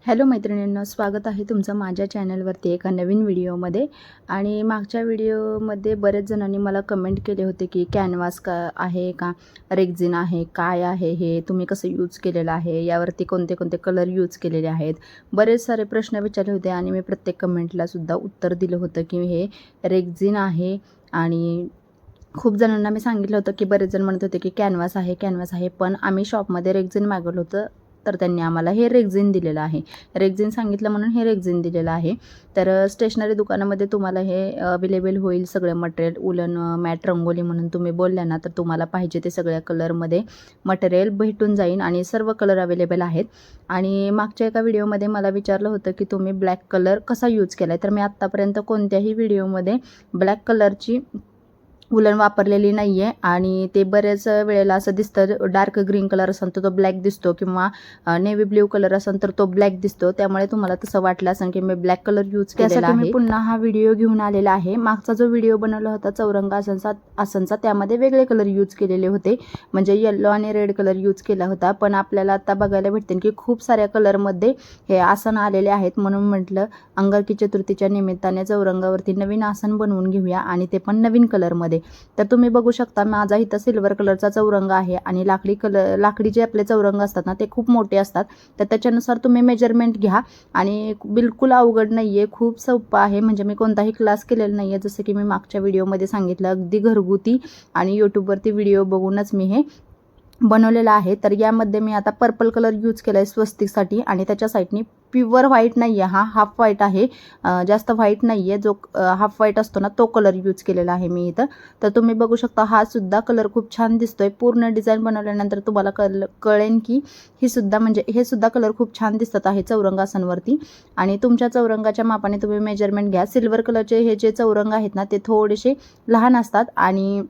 Hello मैत्रिणींनो, स्वागत आहे तुमचं माझ्या चॅनलवरती एका नवीन व्हिडिओमध्ये. आणि मागच्या व्हिडिओमध्ये बरेच जणांनी मला कमेंट केले होते की कॅनव्हास का आहे का रेक्झिन आहे, काय आहे हे, तुम्ही कसं यूज केलेलं आहे, यावरती कोणते कोणते कलर यूज केलेले आहेत, बरेच सारे प्रश्न विचारले होते. आणि मी प्रत्येक कमेंटलासुद्धा उत्तर दिलं होतं की हे रेक्झिन आहे. आणि खूप जणांना मी सांगितलं होतं की बरेच जण म्हणत होते की कॅनव्हास आहे, कॅनव्हास आहे, पण आम्ही शॉपमध्ये रेक्झिन मागवलं होतं तर त्यांनी आम्हाला हे रेक्झिन दिलेलं आहे. रेक्झिन सांगितलं म्हणून हे रेक्झिन दिलेलं आहे. तर स्टेशनरी दुकानामध्ये तुम्हाला हे अवेलेबल होईल सगळं मटेरियल. उलन मॅट रंगोली म्हणून तुम्ही बोलल्या ना, तर तुम्हाला पाहिजे ते सगळ्या कलरमध्ये मटेरियल भेटून जाईल आणि सर्व कलर अवेलेबल आहेत. आणि मागच्या एका व्हिडिओमध्ये मला विचारलं होतं की तुम्ही ब्लॅक कलर कसा यूज केला आहे, तर मी आत्तापर्यंत कोणत्याही व्हिडिओमध्ये ब्लॅक कलरची उलन वापरलेली नाही आहे. आणि ते बऱ्याच वेळेला असं दिसतं, डार्क ग्रीन कलर असेल तर तो ब्लॅक दिसतो, किंवा नेव्ही ब्ल्यू कलर असेल तर तो ब्लॅक दिसतो. त्यामुळे तुम्हाला तसं वाटलं असेल की मी ब्लॅक कलर यूज केलेला आहे. मी पुन्हा हा व्हिडिओ घेऊन आलेला आहे. मागचा जो व्हिडिओ बनवला होता चौरंग आसनचा त्यामध्ये वेगळे कलर यूज केलेले होते, म्हणजे येल्लो आणि रेड कलर यूज केला होता. पण आपल्याला आता बघायला भेटते की खूप साऱ्या कलरमध्ये हे आसन आलेले आहेत. म्हणून म्हटलं अंगारकी चतुर्थीच्या निमित्ताने चौरंगावरती नवीन आसन बनवून घेऊया, आणि ते पण नवीन कलरमध्ये. तर तुम्ही बघू शकता माझा इथं सिल्वर कलरचा चौरंग आहे. आणि लाकडी जे आपले चौरंग असतात ना, ते खूप मोठे असतात. तर त्याच्यानुसार तुम्ही मेजरमेंट घ्या. आणि बिलकुल अवघड नाही आहे, खूप सोपं आहे. म्हणजे मी कोणताही क्लास केलेला नाही आहे, जसं की मी मागच्या व्हिडिओमध्ये सांगितलं, अगदी घरगुती आणि यूट्यूबवरती व्हिडिओ बघूनच मी हे बनवलेला आहे. तर यामध्ये मी आता पर्पल कलर यूज केला आहे स्वस्तिकसाठी. आणि त्याच्या साईडनी प्युअर व्हाईट नाही आहे, हा हाफ व्हाईट आहे. जास्त व्हाईट नाही आहे, जो हाफ व्हाईट असतो ना तो कलर यूज केलेला आहे मी इथं. तर तुम्ही बघू शकता हा सुद्धा कलर खूप छान दिसतोय. पूर्ण डिझाईन बनवल्यानंतर तुम्हाला कळेन की ही सुद्धा म्हणजे हे सुद्धा कलर खूप छान दिसत आहे चौरंगासनवरती. आणि तुमच्या चौरंगाच्या मापाने तुम्ही मेजरमेंट घ्या. सिल्वर कलरचे हे जे चौरंग आहेत ना, ते थोडेसे लहान असतात आणि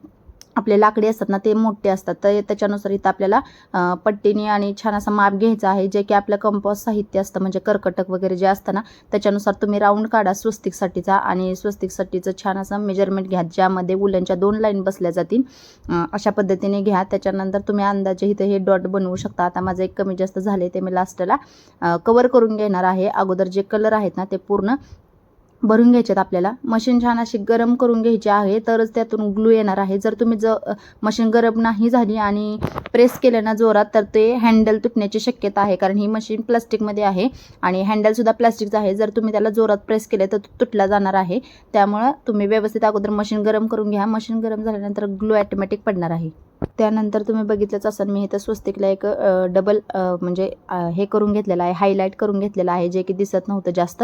आपले लाकडी असतात ना ते मोठे असतात. तर त्याच्यानुसार इथं आपल्याला पट्टीने आणि छान असं माप घ्यायचं आहे, जे की आपलं कंपॉस साहित्य असतं, म्हणजे कर्कटक वगैरे जे असतं ना, त्याच्यानुसार तुम्ही राऊंड काढा स्वस्तिकसाठीचा. आणि स्वस्तिकसाठीचं छान असं मेजरमेंट घ्या, ज्यामध्ये उलनच्या 2 लाईन बसल्या जातील. अशा पद्धतीने घ्या. त्याच्यानंतर तुम्ही अंदाजे इथं हे डॉट बनवू शकता. आता माझं एक कमी जास्त झाले ते मी लास्टला कवर करून घेणार आहे. अगोदर जे कलर आहेत ना ते पूर्ण भरून घ्यायच्यात आपल्याला. मशीन छान अशी गरम करून घ्यायची आहे, तरच त्यातून ग्लू येणार आहे. जर तुम्ही मशीन गरम नाही झाली आणि प्रेस केलं ना जोरात, तर ते हँडल तुटण्याची शक्यता आहे. कारण ही मशीन प्लास्टिकमध्ये आहे आणि हँडलसुद्धा प्लास्टिकचं आहे. जर तुम्ही त्याला जोरात प्रेस केलं तर तुटला जाणार आहे. त्यामुळं तुम्ही व्यवस्थित अगोदर मशीन गरम करून घ्या. मशीन गरम झाल्यानंतर ग्लू ऑटोमॅटिक पडणार आहे. त्यानंतर तुम्ही बघितलंच असाल, मी इथं स्वस्तिकला एक डबल म्हणजे हे करून घेतलेलं आहे, हायलाईट करून घेतलेलं आहे, जे की दिसत नव्हतं जास्त.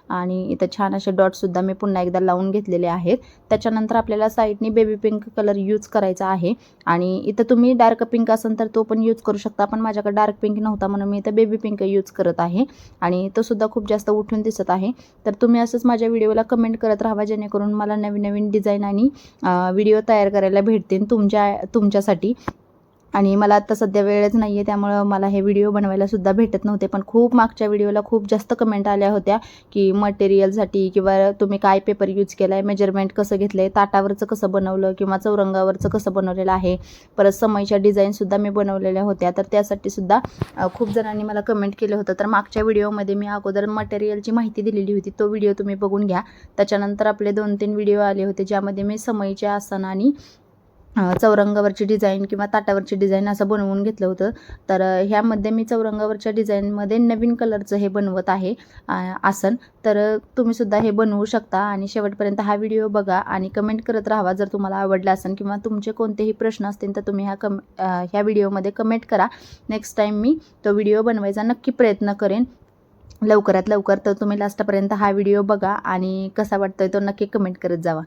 आणि इथं छान असे डॉटसुद्धा मी पुन्हा एकदा लावून घेतलेले आहेत. त्याच्यानंतर आपल्याला साईडनी बेबी पिंक कलर यूज करायचा आहे. आणि इथं तुम्ही डार्क पिंक असेल तर तो पण यूज करू शकता, पण माझ्याकडे डार्क पिंक नव्हता म्हणून मी इथं बेबी पिंक यूज करत आहे. आणि तो सुद्धा खूप जास्त उठून दिसत आहे. तर तुम्ही असंच माझ्या व्हिडिओला कमेंट करत राहा, जेणेकरून मला नवीन नवीन डिझाईन आणि व्हिडिओ तयार करायला भेटतील तुमच्यासाठी. आणि मला आता सध्या वेळच नाही आहे, त्यामुळं मला हे व्हिडिओ बनवायलासुद्धा भेटत नव्हते. पण खूप मागच्या व्हिडिओला खूप जास्त कमेंट आल्या होत्या की मटेरियलसाठी, किंवा तुम्ही काय पेपर यूज केला आहे, मेजरमेंट कसं घेतलं आहे, ताटावरचं कसं बनवलं, किंवा चौरंगावरचं कसं बनवलेलं आहे. परत समईच्या डिझाईनसुद्धा मी बनवलेल्या होत्या. तर त्यासाठीसुद्धा खूप जणांनी मला कमेंट केलं होतं. तर मागच्या व्हिडिओमध्ये मी अगोदर मटेरियलची माहिती दिलेली होती, तो व्हिडिओ तुम्ही बघून घ्या. त्याच्यानंतर आपले 2-3 व्हिडिओ आले होते, ज्यामध्ये मी समईचे आसन आणि चौरंगावरची डिझाईन किंवा ताटावरची डिझाईन असं बनवून घेतलं होतं. तर ह्यामध्ये मी चौरंगावरच्या डिझाईनमध्ये नवीन कलरचं हे बनवत आहे आसन. तर तुम्हीसुद्धा हे बनवू शकता. आणि शेवटपर्यंत हा व्हिडिओ बघा आणि कमेंट करत राहा जर तुम्हाला आवडला असेल, किंवा तुमचे कोणतेही प्रश्न असतील तर तुम्ही ह्या व्हिडिओमध्ये कमेंट करा. नेक्स्ट टाईम मी तो व्हिडिओ बनवायचा नक्की प्रयत्न करेन लवकरात लवकर. तर तुम्ही लास्टपर्यंत हा व्हिडिओ बघा आणि कसा वाटतोय तो नक्की कमेंट करत जावा.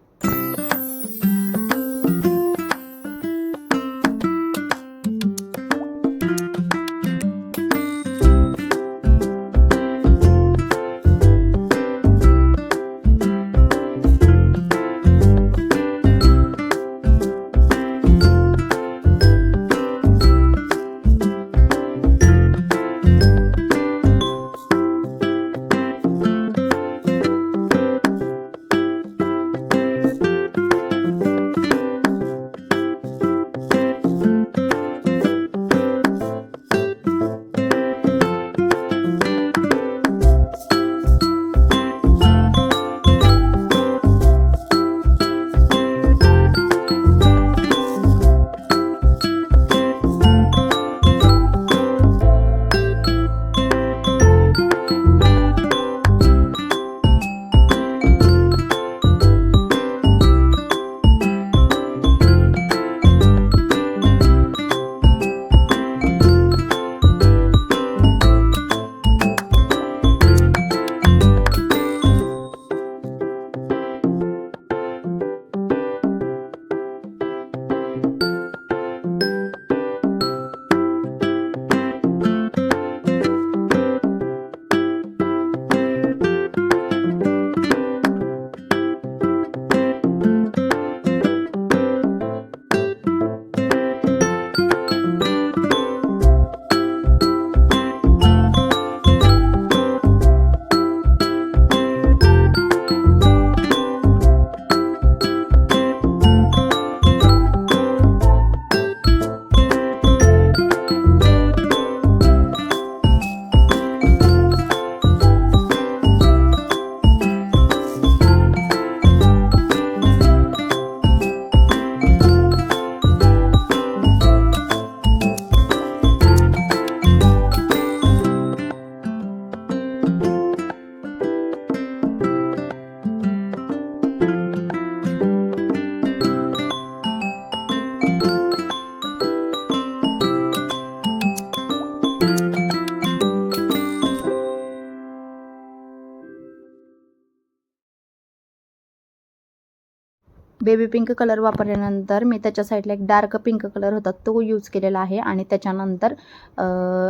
बेबी पिंक कलर वापरल्यानंतर मी त्याच्या साईडला एक डार्क पिंक कलर होता तो यूज केलेला आहे आणि त्याच्यानंतर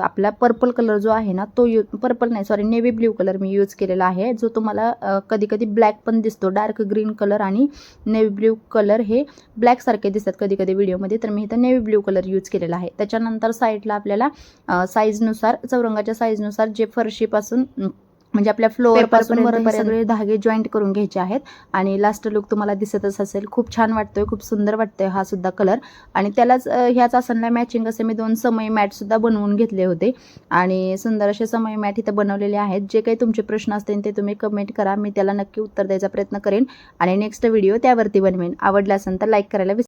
आपला पर्पल कलर जो आहे ना तो पर्पल नाही सॉरी नेव्ही ब्ल्यू कलर मी यूज केलेला आहे, जो तुम्हाला कधी कधी ब्लॅक पण दिसतो. डार्क ग्रीन कलर आणि नेव्ही ब्ल्यू कलर हे ब्लॅकसारखे दिसतात कधी कधी व्हिडिओमध्ये, तर मी इथं नेव्ही ब्ल्यू कलर यूज केलेला आहे. त्याच्यानंतर साईडला आपल्याला साईजनुसार चौरंगाच्या साईजनुसार जे फरशीपासून म्हणजे आपल्या फ्लोअर पासून वरपर्यंत सगळे धागे जॉईंट करून घ्यायचे आहेत आणि लास्ट लुक तुम्हाला दिसतच असेल. खूप छान वाटतोय, खूप सुंदर वाटतोय हा सुद्धा कलर. आणि त्यालाच ह्याच आसनला मॅचिंग असे मी 2 समई मॅट सुद्धा बनवून घेतले होते आणि सुंदर असे समई मॅट इथं बनवलेले आहेत. जे काही तुमचे प्रश्न असतील ते तुम्ही कमेंट करा, मी त्याला नक्की उत्तर द्यायचा प्रयत्न करेन आणि नेक्स्ट व्हिडिओ त्यावरती बनवेन. आवडला असेल तर लाईक करायला